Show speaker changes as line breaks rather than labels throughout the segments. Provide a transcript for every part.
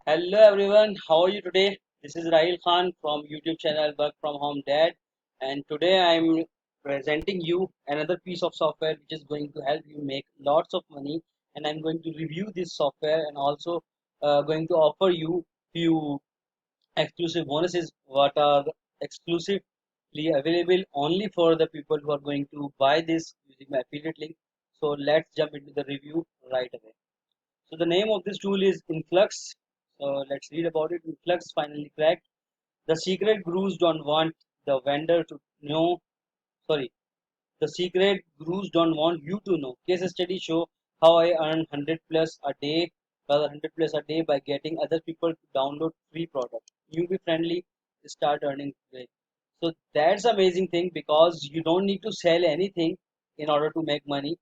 Hello everyone, how are you today? This is Rahil Khan from YouTube channel Work from Home Dad, and today I'm presenting you another piece of software which is going to help you make lots of money. And I'm going to review this software and also going to offer you few exclusive bonuses what are exclusively available only for the people who are going to buy this using my affiliate link. So let's jump into the review right away. So the name of this tool is Influx. So let's read about it. Influx finally cracked. The secret gurus don't want the vendor to know. Sorry, the secret gurus don't want you to know. Case studies show how I earn 100 plus a day, rather 100 plus a day by getting other people to download free product. Newbie friendly, start earning today. So that's amazing thing because you don't need to sell anything in order to make money.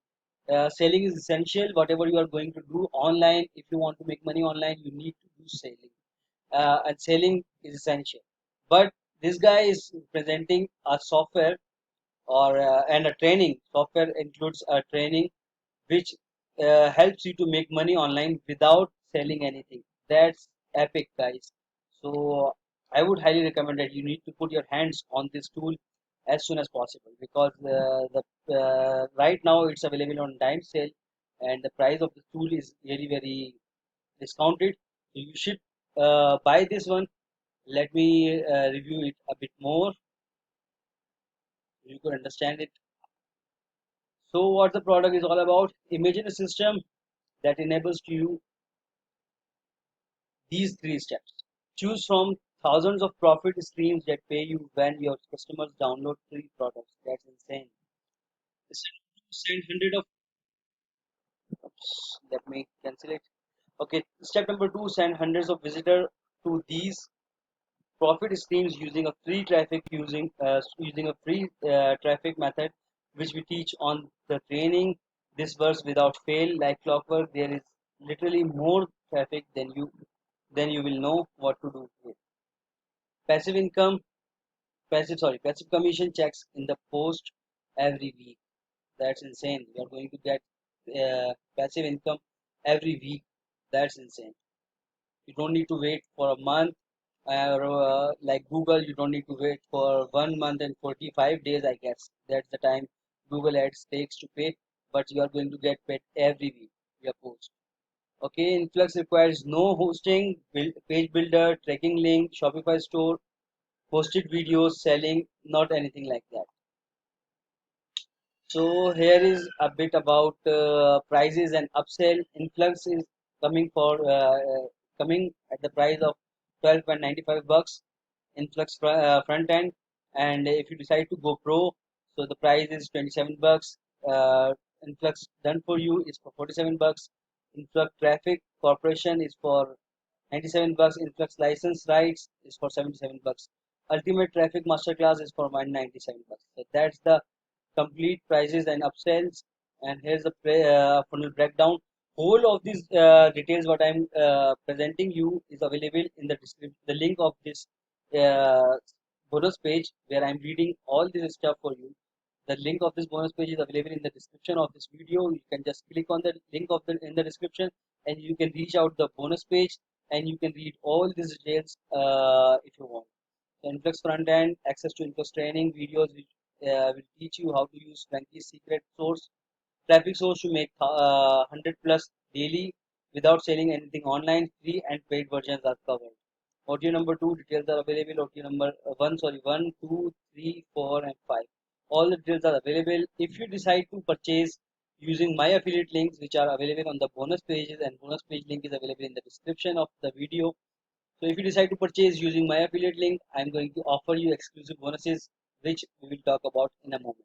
Selling is essential. Whatever you are going to do online, if you want to make money online, you need to do selling, and selling is essential. But this guy is presenting a software or and a training. Software includes a training which helps you to make money online without selling anything. That's epic, guys. So I would highly recommend that you need to put your hands on this tool as soon as possible because the right now it's available on time sale, and the price of the tool is really very discounted. So you should buy this one. Let me review it a bit more. You could understand it. So what the product is all about? Imagine a system that enables you these three steps. Choose from thousands of profit streams that pay you when your customers download free products. That's insane. Send hundred of. Let me cancel it. Okay. Step number two: send hundreds of visitors to these profit streams using a free traffic using a free traffic method, which we teach on the training. This works without fail, like clockwork. There is literally more traffic than you will know what to do with. Passive income, passive commission checks in the post every week. That's insane. You are going to get passive income every week. That's insane. You don't need to wait for a month, or like Google, you don't need to wait for 1 month and 45 days. I guess that's the time Google Ads takes to pay, but you are going to get paid every week. Your post. Okay, Influx requires no hosting, page builder, tracking link, Shopify store, posted videos, selling, not anything like that. So here is a bit about prices and upsell. Influx is coming for coming at the price of 12.95 bucks. Influx front end, and if you decide to go pro, so the price is 27 bucks. Influx done for you is for 47 bucks. Influx traffic corporation is for 97 bucks. Influx license rights is for 77 bucks. Ultimate traffic masterclass is for 197 bucks. So that's the complete prices and upsells. And here's the funnel breakdown. Whole of these details what I'm presenting you is available in the description, the link of this uh, bonus page where I'm reading all this stuff for you. The link of this bonus page is available in the description of this video. You can just click on the link of the in the description, and you can reach out the bonus page, and you can read all these details if you want. So Influx front end, access to Influx training videos which will teach you how to use Frankie's secret source, traffic source to make 100 plus daily without selling anything online. Free and paid versions are covered. Audio number two details are available. Audio number one, two, three, four, and five. All the details are available. If you decide to purchase using my affiliate links, which are available on the bonus pages, and bonus page link is available in the description of the video. So if you decide to purchase using my affiliate link, I'm going to offer you exclusive bonuses, which we will talk about in a moment.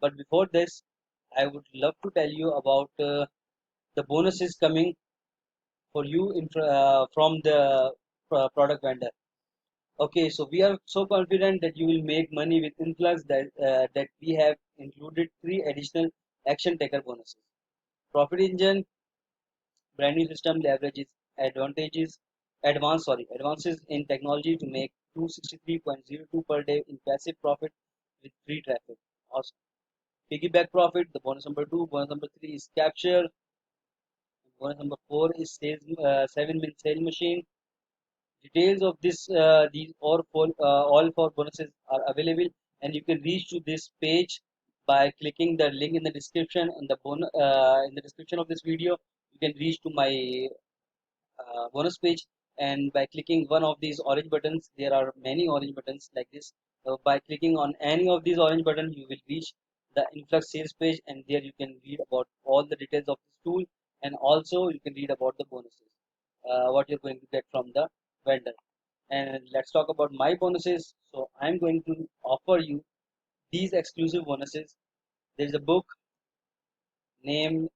But before this, I would love to tell you about the bonuses coming for you from the product vendor. Okay, so we are so confident that you will make money with Influx that we have included three additional action taker bonuses. Profit engine, brand new system leverages advances in technology to make 263.02 per day in passive profit with free traffic. Awesome. Piggyback profit, the bonus number two. Bonus number three is capture. Bonus number four is sales, 7-minute sale machine. details of this these all four bonuses are available, and you can reach to this page by clicking the link in the description. In the description of this video, you can reach to my bonus page, and by clicking one of these orange buttons, there are many orange buttons like this. So by clicking on any of these orange buttons, you will reach the influx sales page, and there you can read about all the details of this tool, and also you can read about the bonuses, what you're going to get from the vendor. And let's talk about my bonuses. So I'm going to offer you these exclusive bonuses. There's a book named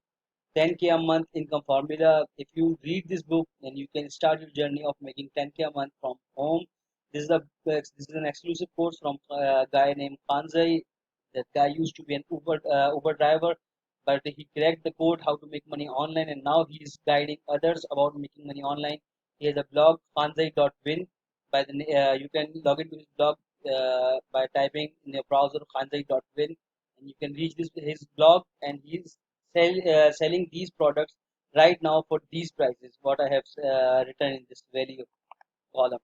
10K a month income formula. If you read this book, then you can start your journey of making 10K a month from home. This is an exclusive course from a guy named Kanzai. That guy used to be an Uber driver, but he cracked the code how to make money online, and now he is guiding others about making money online. He has a blog, Kanzai.win. You can log into his blog by typing in your browser Kanzai.win, and you can reach his blog, and he's selling these products right now for these prices what I have written in this value column.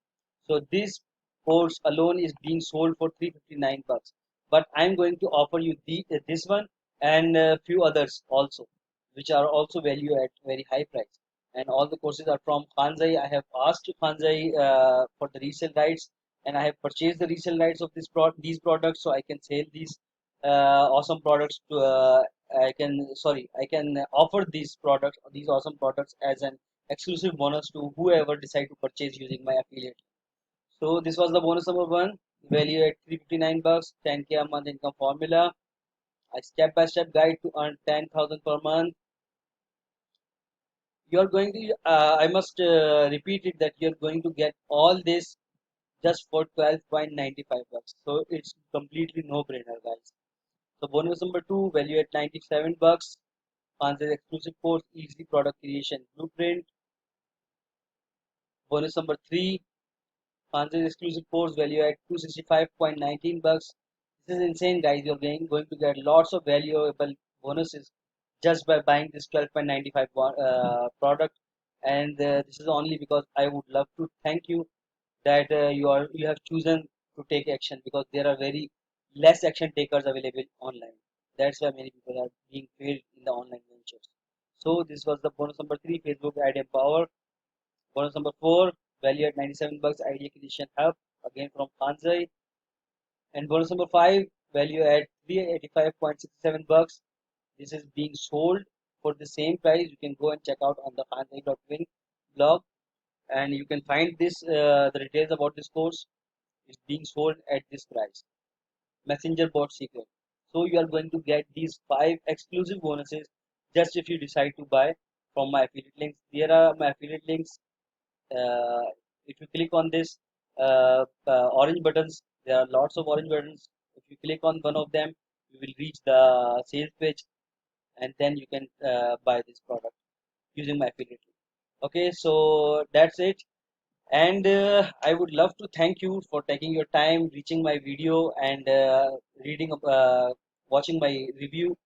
So this course alone is being sold for 359 bucks, but I'm going to offer you this one and a few others also, which are also value at very high price. And all the courses are from Khanzai. I have asked Khanzai for the resale rights, and I have purchased the resale rights of these products, so I can sell these awesome products to I can offer these awesome products as an exclusive bonus to whoever decide to purchase using my affiliate. So this was the bonus number one, value at 359 bucks, 10K a month income formula, a step-by-step guide to earn 10,000 per month. You're going to, I must repeat it that you're going to get all this just for 12.95 bucks. So it's completely no-brainer, guys. So bonus number two, value at 97 bucks, Panzer's exclusive course, Easy Product Creation Blueprint. Bonus number three, Panzer's exclusive course, value at 265.19 bucks. This is insane, guys. You're going to get lots of valuable bonuses just by buying this 12.95 product. And this is only because I would love to thank you that you have chosen to take action, because there are very less action takers available online. That's why many people are being failed in the online ventures. So this was the bonus number three, Facebook Ad Empower. Bonus number four, value at 97 bucks, Idea Creation Hub, again from Kanzai. And bonus number five, value at 385.67 bucks. This is being sold for the same price. You can go and check out on the Kanzai.win blog, and you can find the details about this course is being sold at this price. Messenger bot secret. So you are going to get these five exclusive bonuses just if you decide to buy from my affiliate links. There are my affiliate links. uh, if you click on this orange buttons, there are lots of orange buttons. If you click on one of them, you will reach the sales page, and then you can buy this product using my affiliate link. Okay, so that's it. And I would love to thank you for taking your time reaching my video and reading watching my review.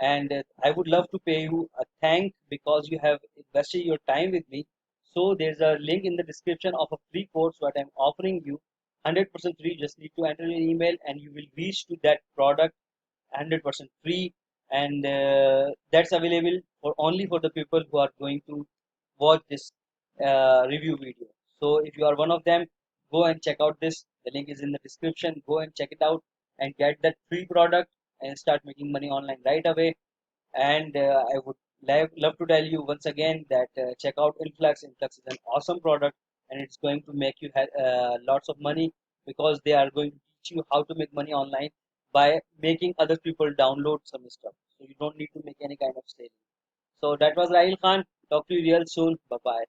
And I would love to pay you a thank because you have invested your time with me. So there's a link in the description of a free course that I'm offering you, 100% free. Just need to enter your email and you will reach to that product 100% free. And that's available for only for the people who are going to watch this review video. So if you are one of them, go and check out this. The link is in the description. Go and check it out and get that free product and start making money online right away. And I would love to tell you once again that check out Influx. Influx is an awesome product, and it's going to make you lots of money, because they are going to teach you how to make money online by making other people download some stuff. So you don't need to make any kind of sale. So that was Rahil Khan. Talk to you real soon. Bye bye.